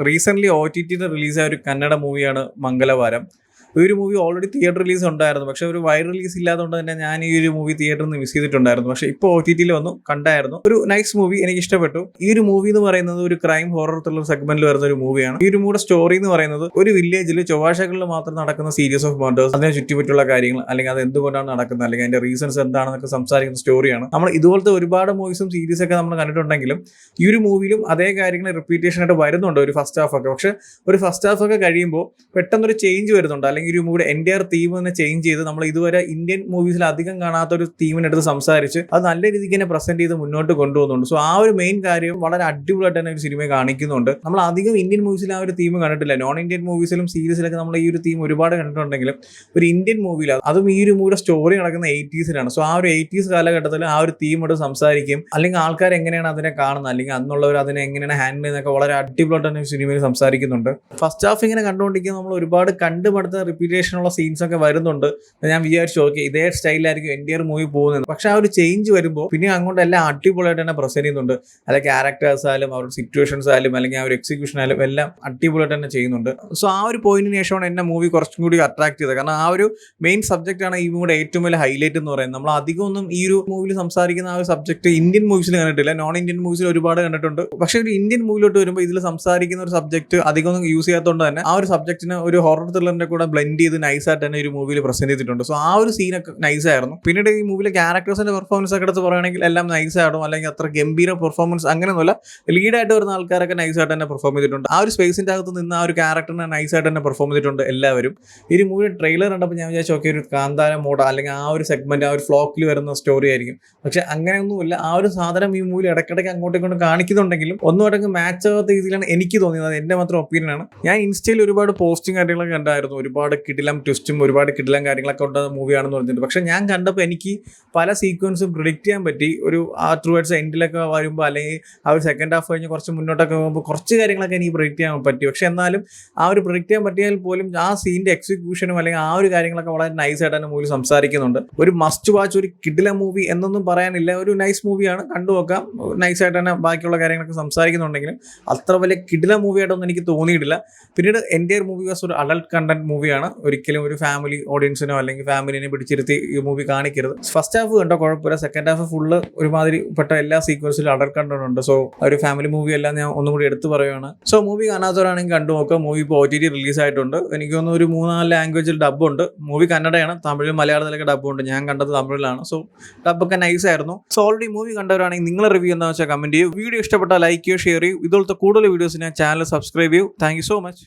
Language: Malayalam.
റീസെൻ്റ്ലി OTT റിലീസായ ഒരു കന്നഡ മൂവിയാണ് മംഗലവാരം. ഈ ഒരു മൂവി ഓൾറെഡി തിയേറ്റർ റിലീസ് ഉണ്ടായിരുന്നു. പക്ഷേ ഒരു വൈഡ് റിലീസ് ഇല്ലാത്തതുകൊണ്ട് തന്നെ ഞാൻ ഈ ഒരു മൂവി തിയേറ്ററിൽ നിന്ന് മിസ് ചെയ്തിട്ടുണ്ടായിരുന്നു. പക്ഷേ ഇപ്പോൾ OTT വന്നു കണ്ടായിരുന്നു. ഒരു നൈസ് മൂവി, എനിക്ക് ഇഷ്ടപ്പെട്ടു. ഈ ഒരു മൂവി എന്ന് പറയുന്നത് ഒരു ക്രൈം ഹൊറർ ത്രില്ലർ സെഗ്മെന്റിൽ വരുന്ന ഒരു മൂവിയാണ്. ഈ ഒരു മൂവിയുടെ സ്റ്റോറി എന്ന് പറയുന്നത് ഒരു വില്ലേജിൽ ചൊവ്വാഴ്ചകളിൽ മാത്രം നടക്കുന്ന സീരീസ് ഓഫ് മർഡേഴ്സ്, അതിനെ ചുറ്റിപ്പറ്റിയുള്ള കാര്യങ്ങൾ, അല്ലെങ്കിൽ അത് എന്തുകൊണ്ടാണ് നടക്കുന്നത്, അല്ലെങ്കിൽ അതിന്റെ റീസൺസ് എന്താണെന്നൊക്കെ സംസാരിക്കുന്ന സ്റ്റോറിയാണ്. നമ്മൾ ഇതുപോലത്തെ ഒരുപാട് മൂവീസും സീരീസ് ഒക്കെ നമ്മൾ കണ്ടിട്ടുണ്ടെങ്കിലും ഈ ഒരു മൂവിയിലും അതേ കാര്യങ്ങൾ റിപ്പീറ്റേഷൻ ആയിട്ട് വരുന്നുണ്ട് ഒരു ഫസ്റ്റ് ഹാഫ് ഒക്കെ. പക്ഷേ ഒരു ഫസ്റ്റ് ഹാഫ് ഒക്കെ കഴിയുമ്പോൾ പെട്ടെന്നൊരു ചേഞ്ച് വരുന്നുണ്ട്, അല്ലെങ്കിൽ ഒരു മൂവിയുടെ എൻ്റയർ തീം തന്നെ ചേഞ്ച് ചെയ്ത് നമ്മൾ ഇതുവരെ ഇന്ത്യൻ മൂവീസിൽ അധികം കാണാത്ത ഒരു തീമിനെടുത്ത് സംസാരിച്ച് അത് നല്ല രീതിക്ക് തന്നെ പ്രസന്റ് ചെയ്ത് മുന്നോട്ട് കൊണ്ടുപോകുന്നുണ്ട്. സോ ആ ഒരു മെയിൻ കാര്യം വളരെ അടിപൊളിയായിട്ട് തന്നെ ഒരു സിനിമയെ കാണിക്കുന്നുണ്ട്. നമ്മൾ അധികം ഇന്ത്യൻ മൂവീസിൽ ആ ഒരു തീം കണ്ടിട്ടില്ല. നോൺ ഇന്ത്യൻ മൂവീസിലും സീരീസിലൊക്കെ നമ്മൾ ഈ ഒരു തീം ഒരുപാട് കണ്ടിട്ടുണ്ടെങ്കിലും ഒരു ഇന്ത്യൻ മൂവിയിൽ, അതും ഈ ഒരു മൂവിയുടെ സ്റ്റോറി നടക്കുന്ന 80s സോ ആ ഒരു 80s കാലഘട്ടത്തിൽ ആ ഒരു തീം എടുത്ത് സംസാരിക്കും, അല്ലെങ്കിൽ ആൾക്കാർ എങ്ങനെയാണ് അതിനെ കാണുന്നത്, അല്ലെങ്കിൽ അന്നുള്ളവർ അതിനെ എങ്ങനെയാണ് ഹാൻഡിൽ ചെയ്യുന്നതൊക്കെ വളരെ അടിപൊളിയായിട്ട് തന്നെ സിനിമയിൽ സംസാരിക്കുന്നുണ്ട്. ഫസ്റ്റ് ഹാഫ് ഇങ്ങനെ കണ്ടുകൊണ്ടിരിക്കുന്ന നമ്മൾ ഒരുപാട് കണ്ടുപടുത്ത റിപ്പീറ്റേഷൻ ഉള്ള സീൻസ് ഒക്കെ വരുന്നുണ്ട്. ഞാൻ വിചാരിച്ചു ഓക്കെ ഇതേ സ്റ്റൈലായിരിക്കും എൻ്റയർ മൂവി പോകുന്നത്. പക്ഷെ ആ ഒരു ചേഞ്ച് വരുമ്പോൾ പിന്നെ അങ്ങോട്ട് എല്ലാം അടിപൊളിയായിട്ട് തന്നെ പ്രസന്റ് ചെയ്യുന്നുണ്ട്. അല്ലെങ്കിൽ ക്യാരക്ടേഴ്സ് ആയാലും അവരുടെ സിറ്റുവേഷൻസ് ആയാലും അല്ലെങ്കിൽ ആ ഒരു എക്സിക്യൂഷൻ ആയാലും എല്ലാം അടിപൊളിയായിട്ട് തന്നെ ചെയ്യുന്നുണ്ട്. സോ ആ ഒരു പോയിന്റിന് ശേഷമാണ് എന്നെ മൂവി കുറച്ചും കൂടി അട്രാക്ട് ചെയ്തത്. കാരണം ആ ഒരു മെയിൻ സബ്ജക്റ്റ് ആണ് ഈ മൂവിയുടെ ഏറ്റവും വലിയ ഹൈലൈറ്റ് എന്ന് പറയുന്നത്. നമ്മൾ അധികം ഒന്നും ഈ ഒരു മൂവിയിൽ സംസാരിക്കുന്ന ആ ഒരു സബ്ജക്ട് ഇന്ത്യൻ മൂവീസിൽ കണ്ടിട്ടില്ല. നോൺ ഇന്ത്യൻ മൂവീസിൽ ഒരുപാട് കണ്ടിട്ടുണ്ട്. പക്ഷേ ഒരു ഇന്ത്യൻ മൂവിയിലോട്ട് വരുമ്പോൾ ഇതിൽ സംസാരിക്കുന്ന ഒരു സബ്ജക്ട് അധികം ഒന്നും യൂസ് ചെയ്യാത്തതുകൊണ്ട് തന്നെ ആ ഒരു സബ്ജക്റ്റിനെ ഒരു ഹൊറർ ത്രില്ലറിന്റെ കൂടെ ബ്ലെൻഡ് ചെയ്ത് നൈസായിട്ട് തന്നെ ഒരു മൂവിയിൽ പ്രസന്റ് ചെയ്തിട്ടുണ്ട്. സോ ആ ഒരു സീനൊക്കെ നൈസായിരുന്നു. പിന്നീട് ഈ മൂവിയിലെ ക്യാരക്ടേഴ്സിന്റെ പെർഫോമൻസ് ഒക്കെ എടുത്ത് പറയുകയാണെങ്കിൽ എല്ലാം നൈസായിടും, അല്ലെങ്കിൽ അത്ര ഗംഭീര പെർഫോമൻസ് അങ്ങനെയൊന്നുമല്ല. ലീഡായിട്ട് വരുന്ന ആൾക്കാരൊക്കെ നൈസായിട്ട് തന്നെ പെർഫോം ചെയ്തിട്ടുണ്ട്. ആ ഒരു സ്പേസിന്റെ അകത്ത് നിന്ന് ആ ഒരു ക്യാരക്ടറിനെ നൈസായിട്ട് തന്നെ പെർഫോം ചെയ്തിട്ടുണ്ട് എല്ലാവരും. ഈ മൂവിയുടെ ട്രെയിലർ കണ്ടപ്പോൾ ഞാൻ വിചാരിച്ചു ഓക്കെ ഒരു കാന്താര മോഡ അല്ലെങ്കിൽ ആ ഒരു സെഗ്മെന്റ് ആ ഒരു ഫ്ലോക്കിൽ വരുന്ന സ്റ്റോറി ആയിരിക്കും. പക്ഷെ അങ്ങനെയൊന്നുമില്ല. ആ ഒരു സാധനം ഈ മൂവിയിൽ ഇടയ്ക്കിടയ്ക്ക് അങ്ങോട്ടും ഇങ്ങോട്ടും കാണിക്കുന്നുണ്ടെങ്കിലും ഒന്നും ഇടയ്ക്ക് മാച്ച് ആവാത്ത രീതിയിലാണ് എനിക്ക് തോന്നിയത്. അത് എൻ്റെ മാത്രം ഒപ്പീനിയൻ ആണ്. ഞാൻ ഇൻസ്റ്റയിൽ ഒരുപാട് പോസ്റ്റും കാര്യങ്ങളൊക്കെ കണ്ടായിരുന്നു. ഒരുപാട് കിടിലം ട്വിസ്റ്റും ഒരുപാട് കിടിലം കാര്യങ്ങളൊക്കെ ഉള്ള മൂവിയാണെന്ന് പറഞ്ഞിട്ടുണ്ട്. പക്ഷെ ഞാൻ കണ്ടപ്പോൾ എനിക്ക് പല സീക്വൻസും പ്രിഡിക്റ്റ് ചെയ്യാൻ പറ്റി. ഒരു ആ ടുവേർഡ്സ് എൻഡിലൊക്കെ വരുമ്പോൾ, അല്ലെങ്കിൽ ആ ഒരു സെക്കൻഡ് ഹാഫ് കഴിഞ്ഞ് കുറച്ച് മുന്നോട്ടൊക്കെ പോകുമ്പോൾ കുറച്ച് കാര്യങ്ങളൊക്കെ എനിക്ക് പ്രിഡിക്റ്റ് ചെയ്യാൻ പറ്റി. പക്ഷെ എന്നാലും ആ ഒരു പ്രിഡിക്റ്റ് ചെയ്യാൻ പറ്റിയാൽ പോലും ആ സീൻ്റെ എക്സിക്യൂഷനും അല്ലെങ്കിൽ ആ ഒരു കാര്യങ്ങളൊക്കെ വളരെ നൈസായിട്ട് തന്നെ മൂവി സംസാരിക്കുന്നുണ്ട്. ഒരു മസ്റ്റ് വാച്ച്, ഒരു കിടില മൂവി എന്നൊന്നും പറയാനില്ല. ഒരു നൈസ് മൂവിയാണ്, കണ്ടുനോക്കാം. നൈസായിട്ട് തന്നെ ബാക്കിയുള്ള കാര്യങ്ങളൊക്കെ സംസാരിക്കുന്നുണ്ടെങ്കിലും അത്ര വലിയ കിടില മൂവിയായിട്ടൊന്നും എനിക്ക് തോന്നിയിട്ടില്ല. പിന്നീട് എൻ്റെ മൂവി വാസ് ഒരു അഡൾട്ട് കണ്ടന്റ് മൂവിയാണ്. ഒരിക്കലും ഒരു ഫാമിലി ഓഡിയൻസിനോ അല്ലെങ്കിൽ ഫാമിലിനെ പിടിച്ചിരുത്തി ഈ മൂവി കാണിക്കരുത്. ഫസ്റ്റ് ഹാഫ് കണ്ടോ കുഴപ്പമില്ല. സെക്കൻഡ് ഹാഫ് ഫുള്ള് ഒരുമാതിരി പെട്ട എല്ലാ സീക്വൻസിലും അഡൾട്ട് കണ്ടന്റ് ഉണ്ട്. സോ ഒരു ഫാമിലി മൂവി എല്ലാം ഞാൻ ഒന്നും കൂടി എടുത്തു പറയുകയാണ്. സോ മൂവി കാണാത്തവരാണെങ്കിൽ കണ്ടു നോക്കാം. മൂവി ഇപ്പോൾ OTT റിലീസ് ആയിട്ടുണ്ട്. എനിക്ക് തോന്നുന്നു ഒരു 3-4 ലാംഗ്വേജിൽ ഡബ്ബുണ്ട്. മൂവി കന്നഡയാണ്, തമിഴും മലയാളത്തിലൊക്കെ ഡബ്ബുണ്ട്. ഞാൻ കണ്ടത് തമിഴിലാണ്. സോ ഡബ്ബൊക്കെ നൈസ് ആയിരുന്നു. സോ ഓൾറെഡി മൂവി കണ്ടവരാണെങ്കിൽ നിങ്ങളെ റിവ്യൂ എന്താണെന്ന് വെച്ചാൽ കമന്റ് ചെയ്യൂ. വീഡിയോ ഇഷ്ടപ്പെട്ടാൽ ലൈക്ക് ചെയ്യൂ, ഷെയർ ചെയ്യൂ. ഇതുപോലത്തെ കൂടുതൽ വീഡിയോസിന് ചാനൽ സബ്സ്ക്രൈബ് ചെയ്യൂ. Thank you so much.